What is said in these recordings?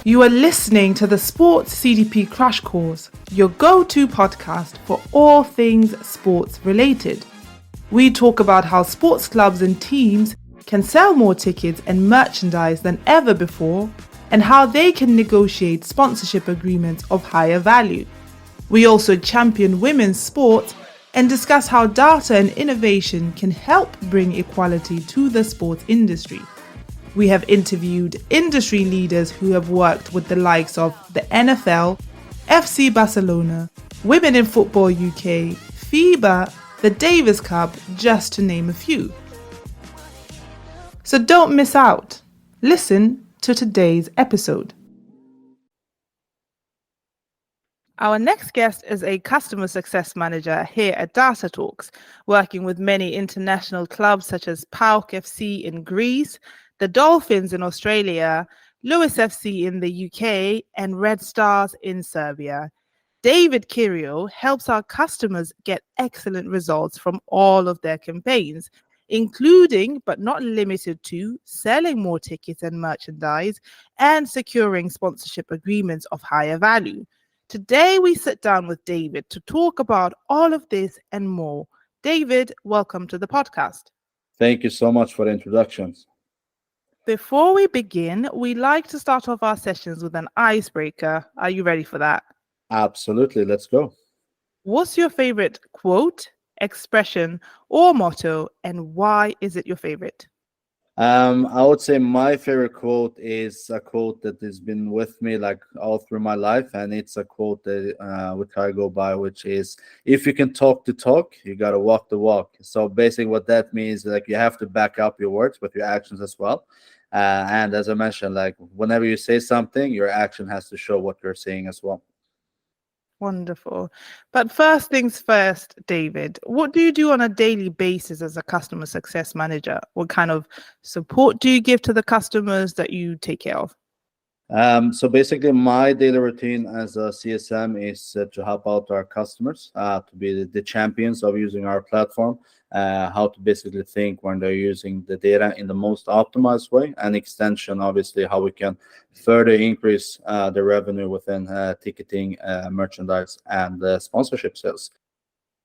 You are listening to the Sports CDP Crash Course, your go-to podcast for all things sports related. We talk about how sports clubs and teams can sell more tickets and merchandise than ever before, and how they can negotiate sponsorship agreements of higher value. We also champion women's sports and discuss how data and innovation can help bring equality to the sports industry. We have interviewed industry leaders who have worked with the likes of the NFL, FC Barcelona, Women in Football UK, FIBA, the Davis Cup, just to name a few. So don't miss out. Listen to today's episode. Our next guest is a customer success manager here at Data Talks, working with many international clubs such as PAOK FC in Greece, the Dolphins in Australia, Lewis FC in the UK, and Red Stars in Serbia. David Kiryo helps our customers get excellent results from all of their campaigns, including but not limited to selling more tickets and merchandise and securing sponsorship agreements of higher value. Today, we sit down with David to talk about all of this and more. David, welcome to the podcast. Thank you so much for the introductions. Before we begin, we like to start off our sessions with an icebreaker. Are you ready for that? Absolutely. Let's go. What's your favorite quote, expression, or motto, and why is it your favorite? I would say my favorite quote is a quote that has been with me like all through my life, and it's a quote that which I go by, which is, "If you can talk the talk, you gotta walk the walk." So basically, what that means, like, you have to back up your words with your actions as well. And as I mentioned, like, whenever you say something, your action has to show what you're saying as well. Wonderful. But first things first, David, what do you do on a daily basis as a customer success manager? What kind of support do you give to the customers that you take care of? So basically, my daily routine as a CSM is to help out our customers to be the champions of using our platform, how to basically think when they're using the data in the most optimized way, and extension, obviously, how we can further increase the revenue within ticketing, merchandise, and sponsorship sales.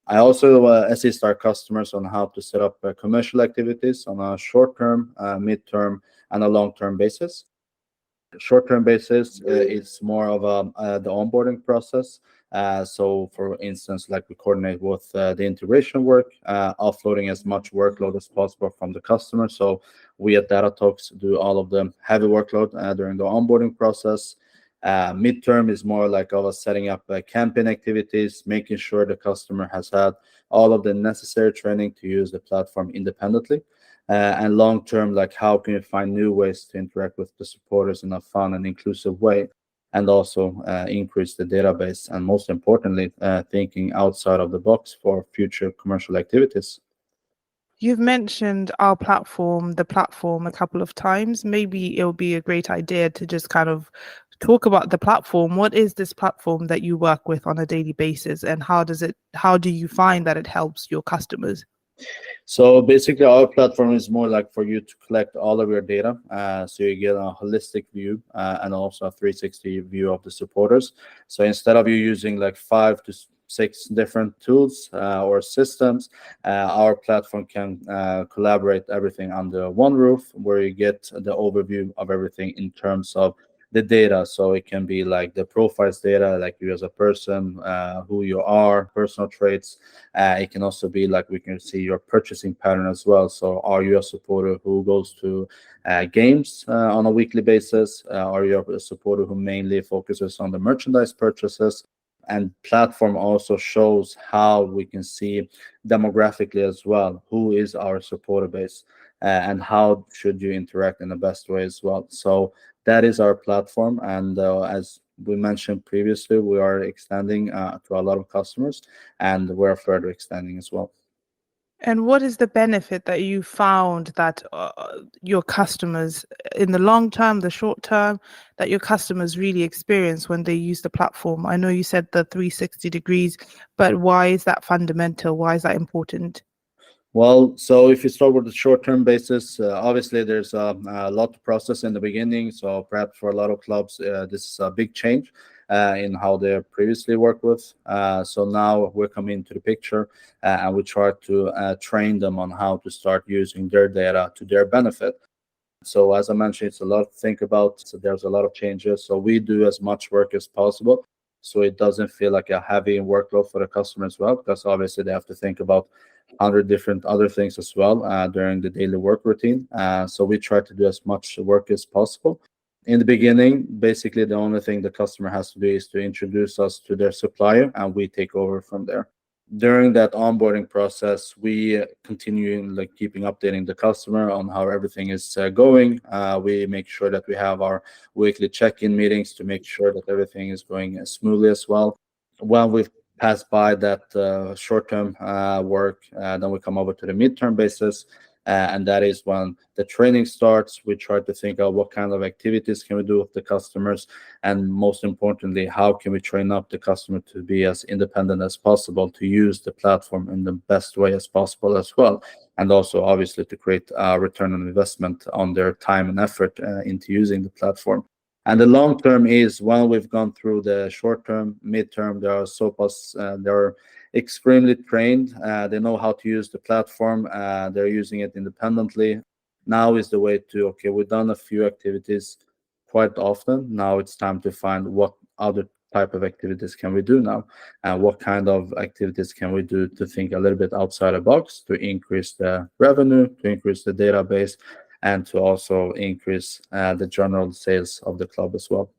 I also assist our customers on how to set up commercial activities on a short-term, mid-term, and a long-term basis. Short-term basis is more of the onboarding process. So for instance, like, we coordinate with the integration work, offloading as much workload as possible from the customer. So we at Data Talks do all of the heavy workload during the onboarding process. Midterm is more like of us setting up campaign activities, making sure the customer has had all of the necessary training to use the platform independently. And long term, like, how can you find new ways to interact with the supporters in a fun and inclusive way, and also increase the database, and most importantly, thinking outside of the box for future commercial activities. You've mentioned our platform, the platform, a couple of times. Maybe it would be a great idea to just kind of talk about the platform. What is this platform that you work with on a daily basis, and how do you find that it helps your customers? So basically, our platform is more like for you to collect all of your data, so you get a holistic view and also a 360 view of the supporters. So instead of you using like 5 to 6 different tools or systems, our platform can collaborate everything under one roof, where you get the overview of everything in terms of the data. So it can be like the profiles data, like you as a person, who you are, personal traits. It can also be like, we can see your purchasing pattern as well. So are you a supporter who goes to games on a weekly basis? Are you a supporter who mainly focuses on the merchandise purchases? And platform also shows how we can see demographically as well who is our supporter base, and how should you interact in the best way as well. So that is our platform, and as we mentioned previously, we are extending to a lot of customers, and we're further extending as well. And what is the benefit that you found that your customers, in the long term, the short term, that your customers really experience when they use the platform? I know you said the 360 degrees, but why is that fundamental? Why is that important? Well, so if you start with the short-term basis, obviously there's a lot to process in the beginning. So perhaps for a lot of clubs, this is a big change in how they previously worked with. So now we're coming into the picture, and we try to train them on how to start using their data to their benefit. So as I mentioned, it's a lot to think about. So there's a lot of changes. So we do as much work as possible, so it doesn't feel like a heavy workload for the customer as well, because obviously they have to think about 100 different other things as well during the daily work routine. So we try to do as much work as possible. In the beginning, basically the only thing the customer has to do is to introduce us to their supplier, and we take over from there. During that onboarding process, we continue like keeping updating the customer on how everything is going. We make sure that we have our weekly check-in meetings to make sure that everything is going smoothly as well. When we've passed by that short-term work, then we come over to the midterm basis, and that is when the training starts. We try to think of what kind of activities can we do with the customers, and most importantly, how can we train up the customer to be as independent as possible, to use the platform in the best way as possible as well, and also obviously to create a return on investment on their time and effort into using the platform. And the long term is, when we've gone through the short term, midterm, they are they're extremely trained. They know how to use the platform. They're using it independently. Now is the way to, okay, we've done a few activities quite often. Now it's time to find what other type of activities can we do now, and what kind of activities can we do to think a little bit outside the box to increase the revenue, to increase the database, and to also increase the general sales of the club as well.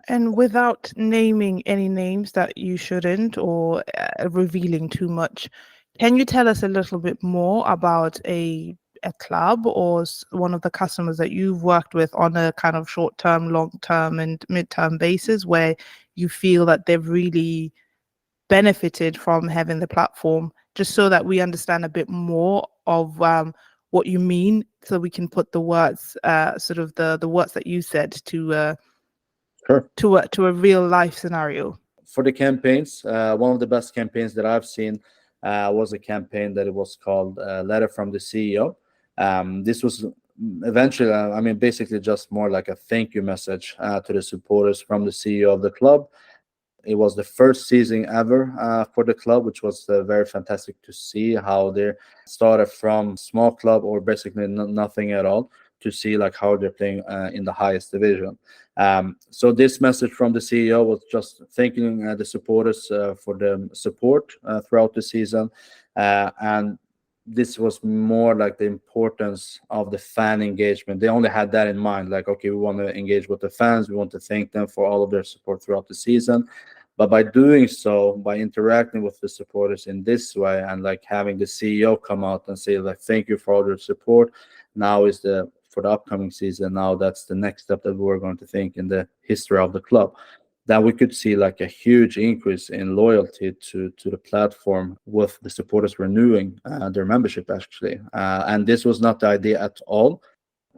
And without naming any names that you shouldn't, or revealing too much, can you tell us a little bit more about a club or one of the customers that you've worked with on a kind of short-term, long-term, and mid-term basis, where you feel that they've really benefited from having the platform, just so that we understand a bit more of what you mean, so we can put the words, sort of the words that you said to Sure. to a real life scenario. For the campaigns, one of the best campaigns that I've seen was a campaign that it was called Letter from the CEO. This was eventually, I mean, basically just more like a thank you message to the supporters from the CEO of the club. It was the first season ever for the club, which was very fantastic to see how they started from small club or basically nothing at all, to see like how they're playing in the highest division. So this message from the CEO was just thanking the supporters for the support throughout the season, and this was more like the importance of the fan engagement. They only had that in mind, like, okay, we want to engage with the fans, we want to thank them for all of their support throughout the season. But by doing so, by interacting with the supporters in this way, and like having the CEO come out and say like, thank you for all your support, now is the for the upcoming season, now that's the next step that we're going to think in the history of the club, that we could see like a huge increase in loyalty to the platform, with the supporters renewing their membership actually. And this was not the idea at all.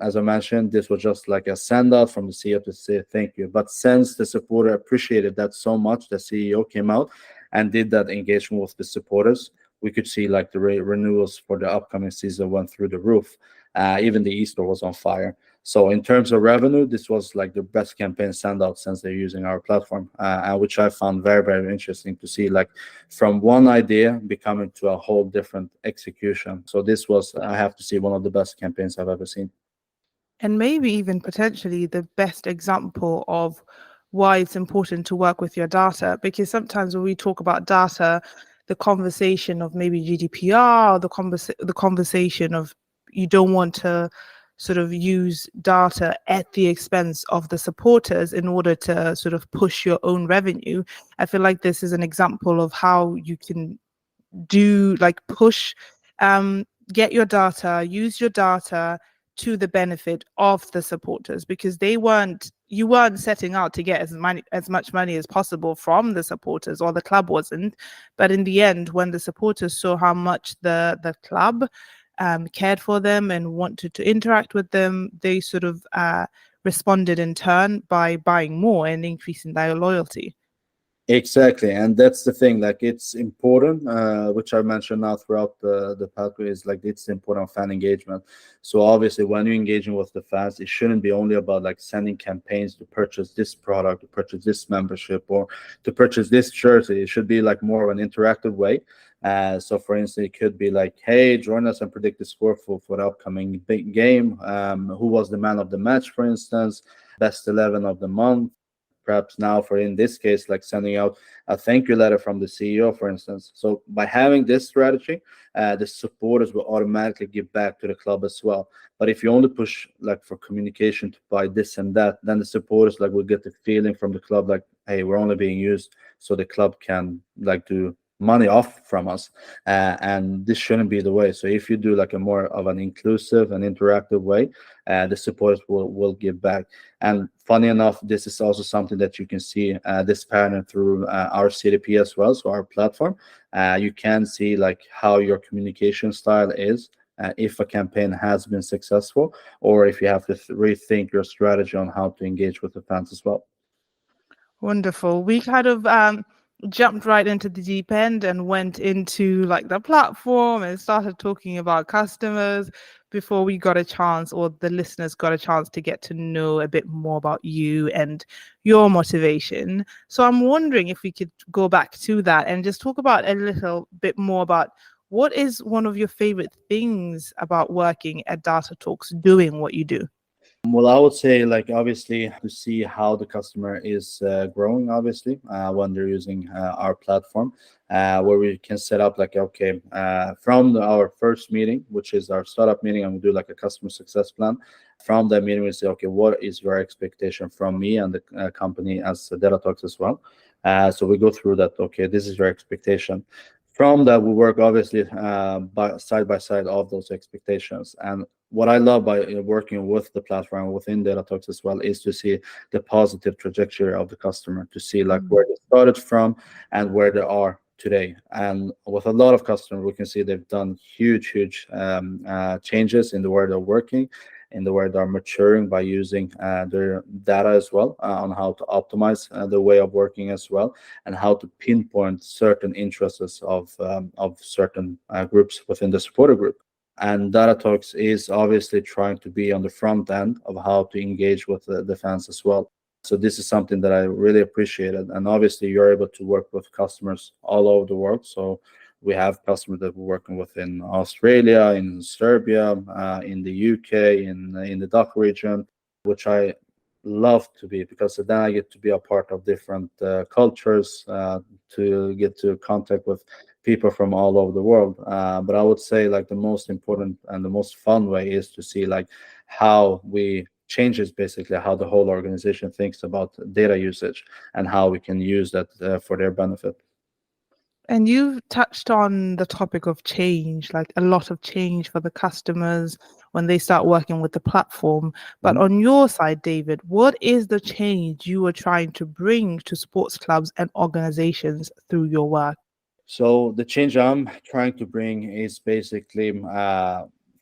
As I mentioned, this was just like a send out from the CEO to say thank you. But since the supporter appreciated that so much, the CEO came out and did that engagement with the supporters. We could see like the renewals for the upcoming season went through the roof. Even the Easter was on fire. So in terms of revenue, this was like the best campaign standout since they're using our platform, which I found very, very interesting to see, like from one idea becoming to a whole different execution. So this was, I have to say, one of the best campaigns I've ever seen. And maybe even potentially the best example of why it's important to work with your data, because sometimes when we talk about data, the conversation of maybe GDPR, the conversation of you don't want to sort of use data at the expense of the supporters in order to sort of push your own revenue. I feel like this is an example of how you can do like push, get your data, use your data to the benefit of the supporters, because you weren't setting out to get as much money as possible from the supporters, or the club wasn't. But in the end, when the supporters saw how much the club cared for them and wanted to interact with them, they sort of responded in turn by buying more and increasing their loyalty. Exactly, and that's the thing. Like it's important, which I mentioned now throughout the pathway is like it's important fan engagement. So obviously, when you're engaging with the fans, it shouldn't be only about like sending campaigns to purchase this product, to purchase this membership, or to purchase this jersey. It should be like more of an interactive way. So for instance, it could be like, hey, join us and predict the score for the upcoming big game. Who was the man of the match, for instance, best 11 of the month, perhaps now for in this case like sending out a thank you letter from the CEO, for instance. So by having this strategy, the supporters will automatically give back to the club as well. But if you only push like for communication to buy this and that, then the supporters like will get the feeling from the club like, hey, we're only being used so the club can like do money off from us, and this shouldn't be the way. So if you do like a more of an inclusive and interactive way, the supporters will give back. And funny enough, this is also something that you can see this pattern through our CDP as well, so our platform. You can see like how your communication style is, if a campaign has been successful, or if you have to rethink your strategy on how to engage with the fans as well. Wonderful. We kind of jumped right into the deep end and went into like the platform and started talking about customers before we got a chance, or the listeners got a chance to get to know a bit more about you and your motivation. So I'm wondering if we could go back to that and just talk about a little bit more about what is one of your favorite things about working at Data Talks, doing what you do? Well, I would say, like, obviously, to see how the customer is growing, obviously, when they're using our platform, where we can set up, like, okay, from our first meeting, which is our startup meeting, and we do like a customer success plan. From that meeting, we say, okay, what is your expectation from me and the company as Data Talks as well? So we go through that, okay, this is your expectation. From that, we work obviously by side of those expectations. And what I love by working with the platform within Data Talks as well is to see the positive trajectory of the customer, to see like where they started from and where they are today. And with a lot of customers, we can see they've done huge changes in the way they're working, in the way they're maturing by using their data as well, on how to optimize the way of working as well, and how to pinpoint certain interests of certain groups within the supporter group. And Data Talks is obviously trying to be on the front end of how to engage with the fans as well. So this is something that I really appreciated. And obviously, you're able to work with customers all over the world. So we have customers that we're working with in Australia, in Serbia, in the UK, in the DACH region, which I love to be, because then I get to be a part of different cultures, to get to contact with people from all over the world. But I would say like the most important and the most fun way is to see like how we changes basically how the whole organization thinks about data usage and how we can use that for their benefit. And you've touched on the topic of change, like a lot of change for the customers when they start working with the platform. But Mhm. on your side, David, what is the change you are trying to bring to sports clubs and organizations through your work? So the change I'm trying to bring is basically,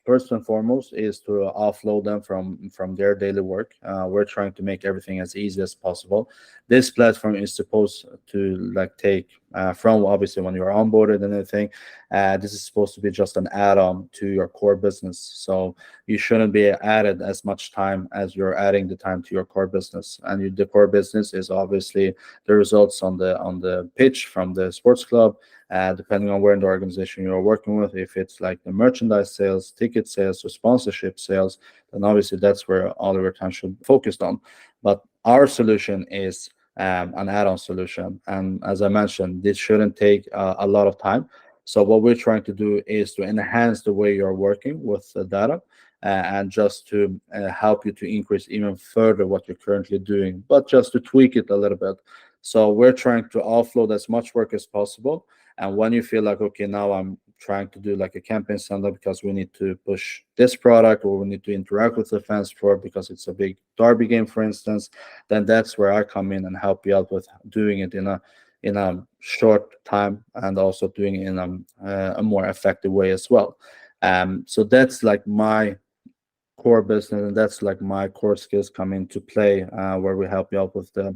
first and foremost, is to offload them from their daily work. We're trying to make everything as easy as possible. This platform is supposed to like take from obviously when you're onboarded and everything. This is supposed to be just an add-on to your core business. So you shouldn't be added as much time as you're adding the time to your core business. And the core business is obviously the results on the pitch from the sports club, depending on where in the organization you're working with. If it's like the merchandise sales, ticket sales, or sponsorship sales, then obviously that's where all of your time should be focused on. But our solution is an add-on solution, and as I mentioned, this shouldn't take a lot of time. So what we're trying to do is to enhance the way you're working with the data, and just to help you to increase even further what you're currently doing, but just to tweak it a little bit. So we're trying to offload as much work as possible. And when you feel like, okay, now I'm trying to do like a campaign stand up because we need to push this product, or we need to interact with the fans for because it's a big derby game, for instance, then that's where I come in and help you out with doing it in a short time, and also doing it in a more effective way as well. So that's like my core business, and that's like my core skills come into play, where we help you out with the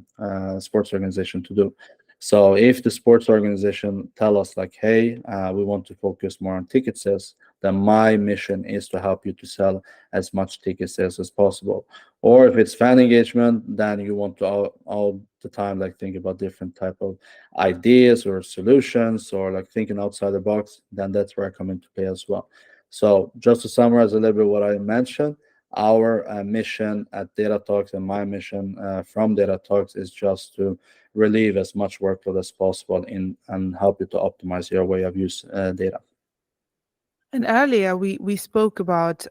sports organization to do. So if the sports organization tell us like, hey, we want to focus more on ticket sales, then my mission is to help you to sell as much ticket sales as possible. Or if it's fan engagement, then you want to all the time like think about different type of ideas or solutions or like thinking outside the box, then that's where I come into play as well. So just to summarize a little bit what I mentioned, our mission at Data Talks and my mission from Data Talks is just to relieve as much workload as possible in and help you to optimize your way of use data. And earlier we spoke about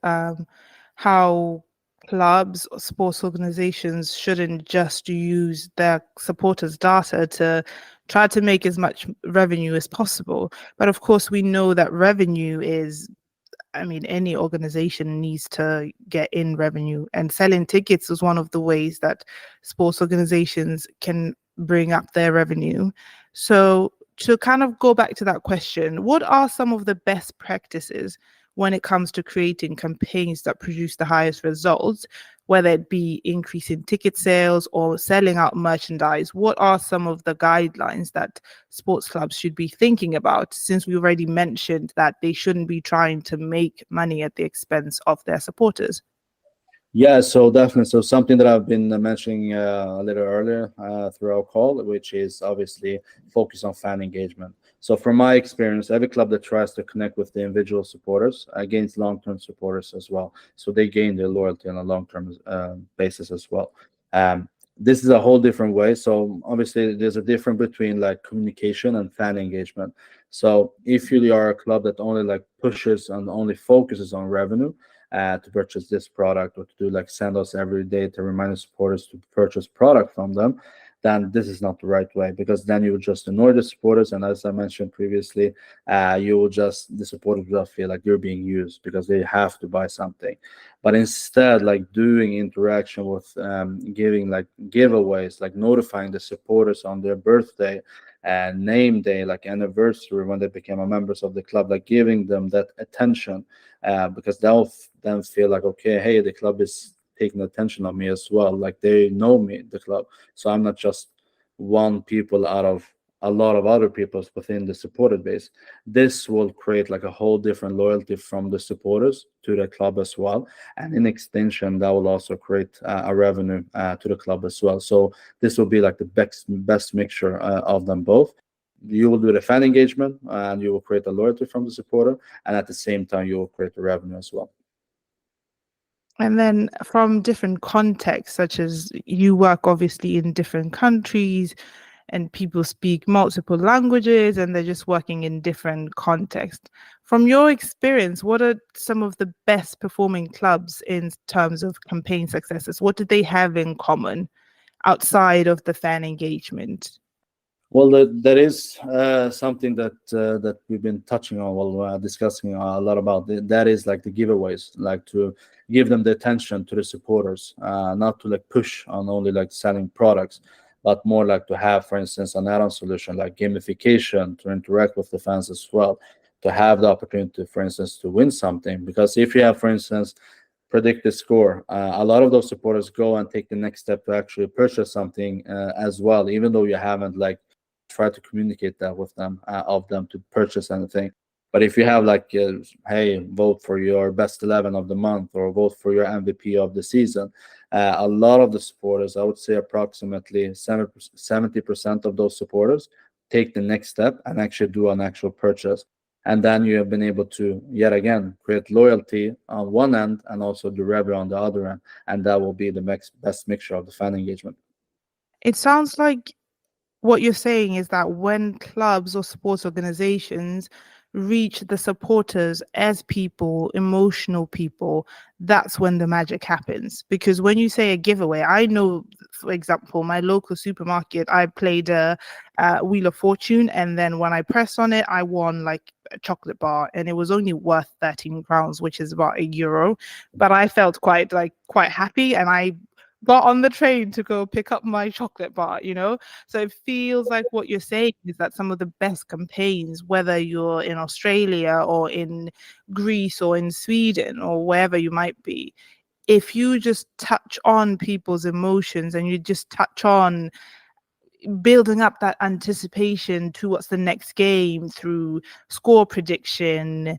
how clubs or sports organizations shouldn't just use their supporters' data to try to make as much revenue as possible. But of course, we know that revenue is, I mean, any organization needs to get in revenue, and selling tickets is one of the ways that sports organizations can bring up their revenue. So, to kind of go back to that question, what are some of the best practices when it comes to creating campaigns that produce the highest results, whether it be increasing ticket sales or selling out merchandise? What are some of the guidelines that sports clubs should be thinking about, since we already mentioned that they shouldn't be trying to make money at the expense of their supporters? Yeah, so definitely. So something that I've been mentioning a little earlier through our call, which is obviously focus on fan engagement. So from my experience, every club that tries to connect with the individual supporters gains long-term supporters as well. So they gain their loyalty on a long-term basis as well. This is a whole different way. So obviously there's a difference between like communication and fan engagement. So if you are a club that only like pushes and only focuses on revenue, to purchase this product or to do like send us every day to remind the supporters to purchase product from them, then this is not the right way, because then you will just annoy the supporters, and as I mentioned previously, you will just the supporters will feel like you're being used because they have to buy something. But instead, like doing interaction with giving like giveaways, like notifying the supporters on their birthday and name day, like anniversary when they became a members of the club, like giving them that attention, because they'll then feel like, okay, hey, the club is taking attention of me as well, like they know me, the club, so I'm not just one people out of a lot of other people within the supporter base. This will create like a whole different loyalty from the supporters to the club as well, and in extension that will also create a revenue to the club as well. So this will be like the best mixture of them both. You will do the fan engagement and you will create a loyalty from the supporter, and at the same time you will create the revenue as well. And then from different contexts, such as you work obviously in different countries and people speak multiple languages and they're just working in different contexts. From your experience, what are some of the best performing clubs in terms of campaign successes? What do they have in common outside of the fan engagement? Well, that is something that we've been touching on while discussing a lot about. That is like the giveaways, like to give them the attention to the supporters, not to like push on only like selling products, but more like to have, for instance, an add-on solution like gamification to interact with the fans as well, to have the opportunity, for instance, to win something. Because if you have, for instance, predict the score, a lot of those supporters go and take the next step to actually purchase something as well, even though you haven't like try to communicate that with them of them to purchase anything. But if you have like hey, vote for your best 11 of the month or vote for your MVP of the season, a lot of the supporters, I would say approximately 70% of those supporters take the next step and actually do an actual purchase. And then you have been able to yet again create loyalty on one end and also the revenue on the other end, and that will be the best mixture of the fan engagement. It sounds like what you're saying is that when clubs or sports organizations reach the supporters as people, emotional people, that's when the magic happens. Because when you say a giveaway, I know, for example, my local supermarket, I played a Wheel of Fortune, and then when I pressed on it, I won like a chocolate bar, and it was only worth £13, which is about €1. But I felt quite happy, and I got on the train to go pick up my chocolate bar. So it feels like what you're saying is that some of the best campaigns, whether you're in Australia or in Greece or in Sweden or wherever you might be, if you just touch on people's emotions and you just touch on building up that anticipation towards the next game through score prediction,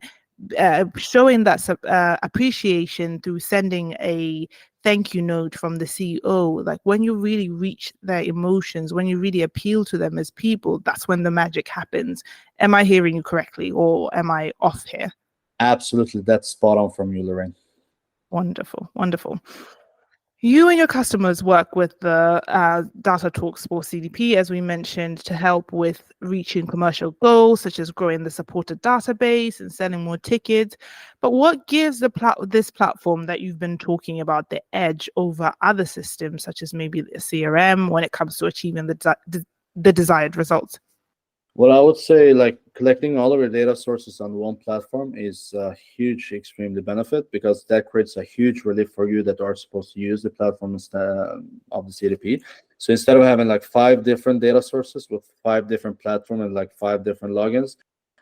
showing that appreciation through sending a thank you note from the CEO. Like when you really reach their emotions, when you really appeal to them as people, that's when the magic happens. Am I hearing you correctly, or am I off here? Absolutely, that's spot on from you, Lorraine. Wonderful, wonderful. You and your customers work with the Data Talk Sports CDP, as we mentioned, to help with reaching commercial goals, such as growing the supported database and selling more tickets. But what gives this platform that you've been talking about the edge over other systems, such as maybe the CRM, when it comes to achieving the desired results? Well, I would say like collecting all of your data sources on one platform is a huge, extremely benefit because that creates a huge relief for you that are supposed to use the platform instead of the CDP. So instead of having like 5 different data sources with 5 different platforms and like 5 different logins,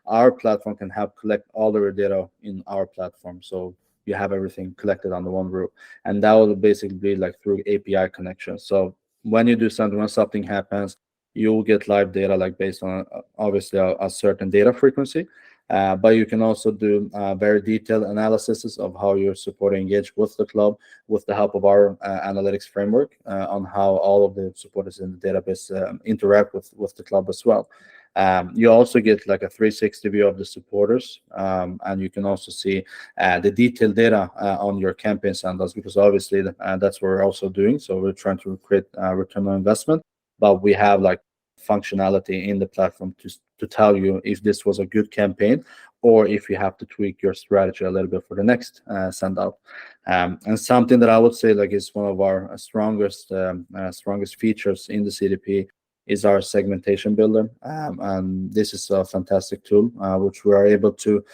our platform can help collect all of your data in our platform. So you have everything collected on the one route, and that will basically be like through API connection. So when you do something, when something happens, you'll get live data like based on obviously a certain data frequency, but you can also do very detailed analysis of how you're supporting engage with the club with the help of our analytics framework on how all of the supporters in the database interact with the club as well. You also get like a 360 view of the supporters, and you can also see the detailed data on your campaign sandals, because obviously that's what we're also doing. So we're trying to create return on investment, but we have like functionality in the platform to tell you if this was a good campaign or if you have to tweak your strategy a little bit for the next send out. And something that I would say like is one of our strongest features in the CDP is our segmentation builder. And this is a fantastic tool which we are able to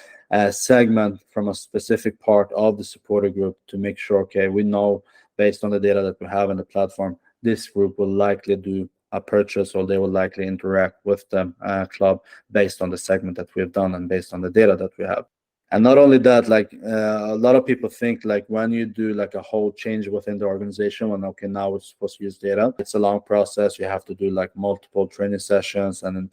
segment from a specific part of the supporter group to make sure, okay, we know based on the data that we have in the platform, this group will likely do a purchase or they will likely interact with the club based on the segment that we've done and based on the data that we have. And not only that, like a lot of people think like when you do like a whole change within the organization, when okay, now we're supposed to use data, it's a long process. You have to do like multiple training sessions and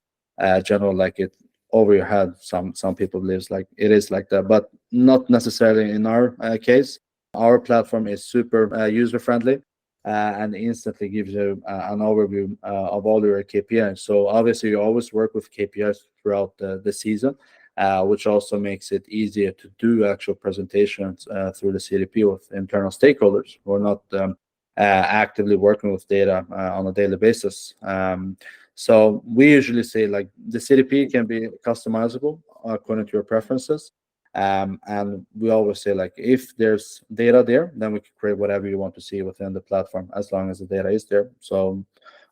general like it over your head. Some people believes like it is like that, but not necessarily in our case. Our platform is super user friendly and instantly gives you an overview of all your KPIs. So obviously you always work with KPIs throughout the season, which also makes it easier to do actual presentations through the CDP with internal stakeholders who are not actively working with data on a daily basis. So we usually say like the CDP can be customizable according to your preferences. And we always say like if there's data there, then we can create whatever you want to see within the platform as long as the data is there. So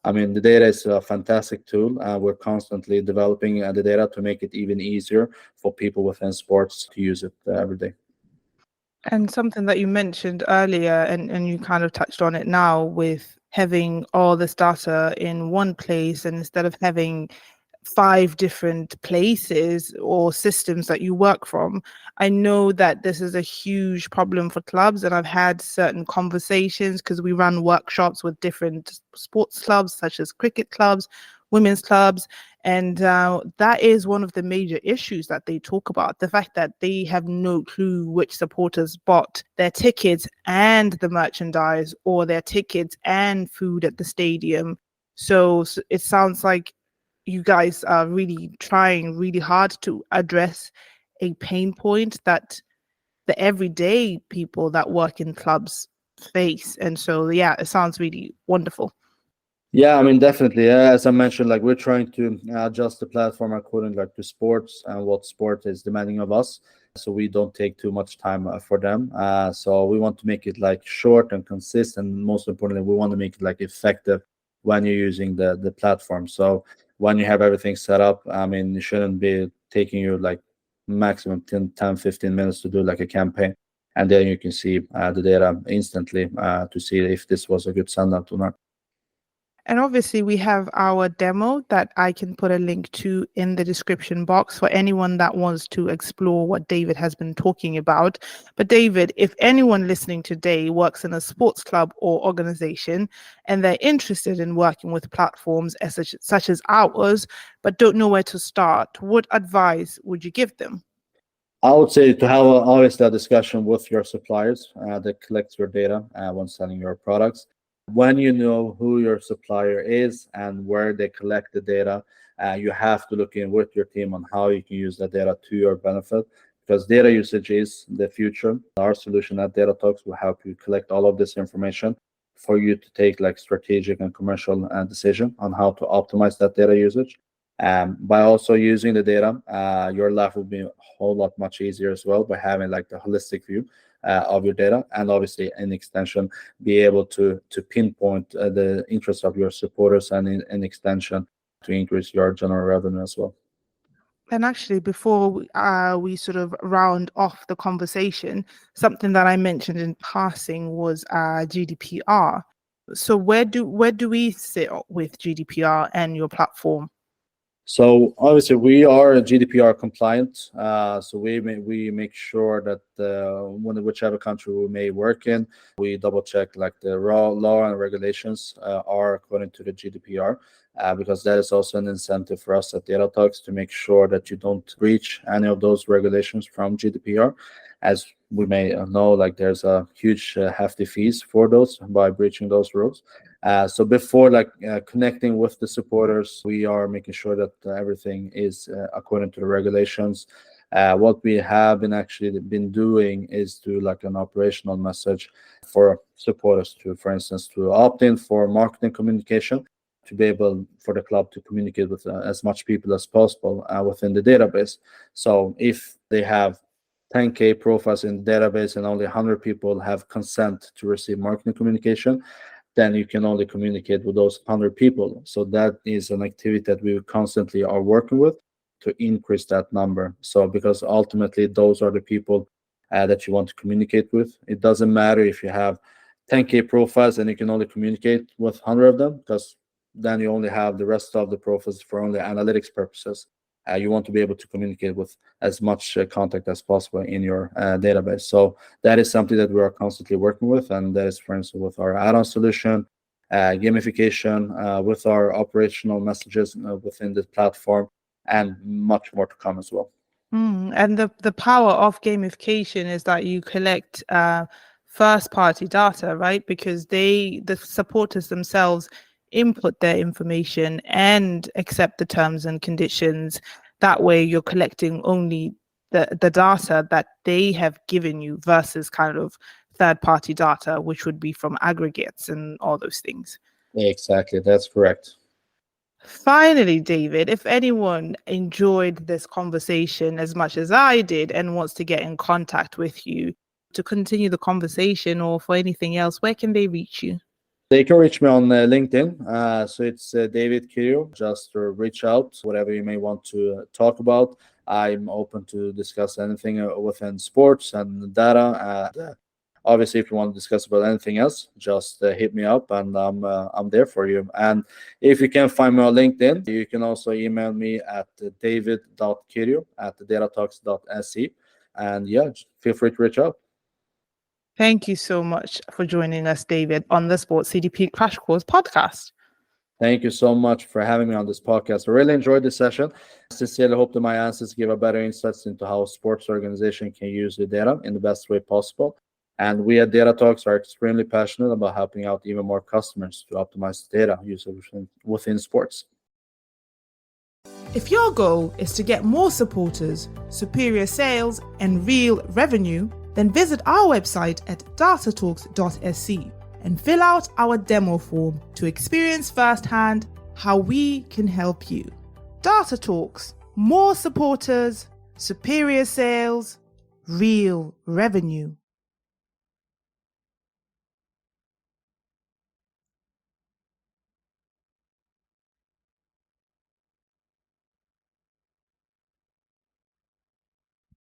I mean, the data is a fantastic tool. We're constantly developing the data to make it even easier for people within sports to use it every day. And something that you mentioned earlier, and you kind of touched on it now, with having all this data in one place, and instead of having 5 different places or systems that you work from. I know that this is a huge problem for clubs, and I've had certain conversations because we run workshops with different sports clubs, such as cricket clubs, women's clubs, and that is one of the major issues that they talk about, the fact that they have no clue which supporters bought their tickets and the merchandise, or their tickets and food at the stadium. So it sounds like you guys are really trying really hard to address a pain point that the everyday people that work in clubs face. And so, yeah, it sounds really wonderful. Yeah, I mean, definitely. As I mentioned, like we're trying to adjust the platform according like to sports and what sport is demanding of us, so we don't take too much time for them. So we want to make it like short and consistent. Most importantly, we want to make it like effective when you're using the platform. So when you have everything set up, I mean, it shouldn't be taking you like maximum 10, 15 minutes to do like a campaign, and then you can see the data instantly to see if this was a good send out or not. And obviously, we have our demo that I can put a link to in the description box for anyone that wants to explore what David has been talking about. But David, if anyone listening today works in a sports club or organization and they're interested in working with platforms such as ours, but don't know where to start, what advice would you give them? I would say to have always that discussion with your suppliers that collects your data when selling your products. When you know who your supplier is and where they collect the data, you have to look in with your team on how you can use that data to your benefit, because data usage is the future. Our solution at Data Talks will help you collect all of this information for you to take like strategic and commercial decision on how to optimize that data usage. By also using the data, your life will be a whole lot much easier as well by having like the holistic view of your data, and obviously in extension be able to pinpoint the interests of your supporters, and in extension to increase your general revenue as well. And actually, before we sort of round off the conversation, something that I mentioned in passing was GDPR. So where do we sit with GDPR and your platform? So obviously we are GDPR compliant. So we make sure that whichever country we may work in, we double check like the raw law and regulations are according to the GDPR, because that is also an incentive for us at Data Talks to make sure that you don't breach any of those regulations from GDPR. As we may know, like there's a huge hefty fees for those by breaching those rules. So before connecting with the supporters, we are making sure that everything is according to the regulations. What we have been doing is to like an operational message for supporters to, for instance, to opt in for marketing communication, to be able for the club to communicate with as much people as possible within the database. So if they have 10K profiles in the database and only 100 people have consent to receive marketing communication, then you can only communicate with those 100 people. So that is an activity that we constantly are working with to increase that number. So because ultimately those are the people that you want to communicate with. It doesn't matter if you have 10K profiles and you can only communicate with 100 of them, because then you only have the rest of the profiles for only analytics purposes. You want to be able to communicate with as much contact as possible in your database. So that is something that we are constantly working with, and that is, for instance, with our add-on solution, gamification, with our operational messages within the platform, and much more to come as well. And the power of gamification is that you collect first party data, right? Because the supporters themselves input their information and accept the terms and conditions. That way you're collecting only the data that they have given you versus kind of third party data, which would be from aggregates and all those things. Exactly, that's correct. Finally, David, if anyone enjoyed this conversation as much as I did and wants to get in contact with you to continue the conversation or for anything else, where can they reach you? They can reach me on LinkedIn. So it's David Kiryo. Just reach out, whatever you may want to talk about. I'm open to discuss anything within sports and data. Obviously, if you want to discuss about anything else, just hit me up, and I'm there for you. And if you can't find me on LinkedIn, you can also email me at david.kiryo@datatalks.se. And yeah, feel free to reach out. Thank you so much for joining us, David, on the Sports CDP Crash Course podcast. Thank you so much for having me on this podcast. I really enjoyed this session. Sincerely hope that my answers give a better insights into how a sports organization can use the data in the best way possible. And we at Data Talks are extremely passionate about helping out even more customers to optimize data usage within sports. If your goal is to get more supporters, superior sales, and real revenue, then visit our website at datatalks.sc and fill out our demo form to experience firsthand how we can help you. Data Talks, more supporters, superior sales, real revenue.